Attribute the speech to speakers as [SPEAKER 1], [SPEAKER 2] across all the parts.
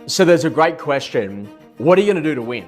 [SPEAKER 1] So there's a great question. What are you going to do to win?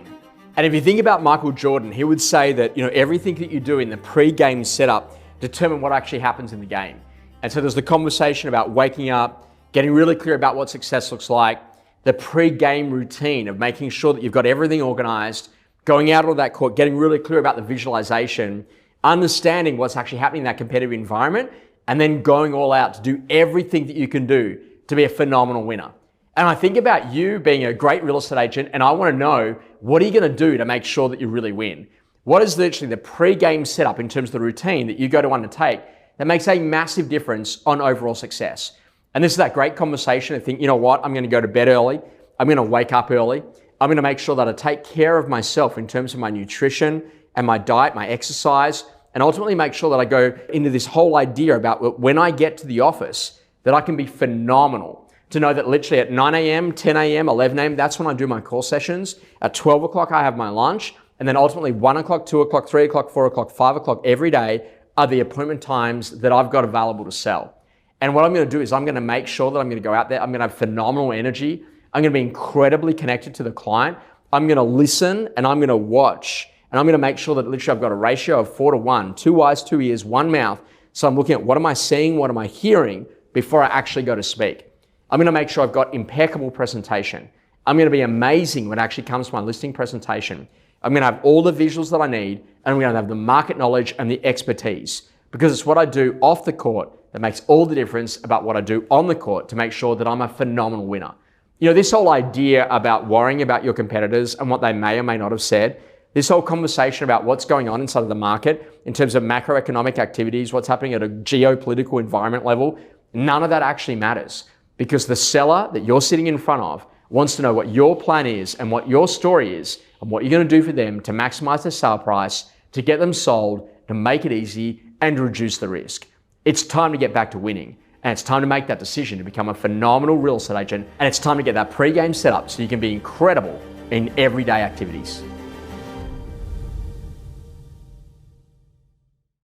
[SPEAKER 1] And if you think about Michael Jordan, he would say that everything that you do in the pre-game setup determine what actually happens in the game. And so there's the conversation about waking up, getting really clear about what success looks like, the pre-game routine of making sure that you've got everything organized, going out on that court, getting really clear about the visualization, understanding what's actually happening in that competitive environment, and then going all out to do everything that you can do to be a phenomenal winner. And I think about you being a great real estate agent, and I want to know, what are you going to do to make sure that you really win? What is literally the pre-game setup in terms of the routine that you go to undertake that makes a massive difference on overall success? And this is that great conversation. I think, you know what, I'm going to go to bed early. I'm going to wake up early. I'm going to make sure that I take care of myself in terms of my nutrition and my diet, my exercise, and ultimately make sure that I go into this whole idea about when I get to the office, that I can be phenomenal. To know that literally at 9 a.m., 10 a.m., 11 a.m., that's when I do my call sessions. At 12 o'clock, I have my lunch. And then ultimately 1 o'clock, 2 o'clock, 3 o'clock, 4 o'clock, 5 o'clock every day are the appointment times that I've got available to sell. And what I'm going to do is I'm going to make sure that I'm going to go out there. I'm going to have phenomenal energy. I'm going to be incredibly connected to the client. I'm going to listen and I'm going to watch. And I'm going to make sure that literally I've got a ratio of 4 to 1, 2 eyes, 2 ears, 1 mouth. So I'm looking at what am I seeing, what am I hearing before I actually go to speak. I'm going to make sure I've got impeccable presentation. I'm going to be amazing when it actually comes to my listing presentation. I'm going to have all the visuals that I need, and I'm going to have the market knowledge and the expertise, because it's what I do off the court that makes all the difference about what I do on the court to make sure that I'm a phenomenal winner. This whole idea about worrying about your competitors and what they may or may not have said, this whole conversation about what's going on inside of the market in terms of macroeconomic activities, what's happening at a geopolitical environment level, none of that actually matters. Because the seller that you're sitting in front of wants to know what your plan is and what your story is and what you're going to do for them to maximize the sale price, to get them sold, to make it easy and to reduce the risk. It's time to get back to winning, and it's time to make that decision to become a phenomenal real estate agent, and it's time to get that pre-game set up so you can be incredible in everyday activities.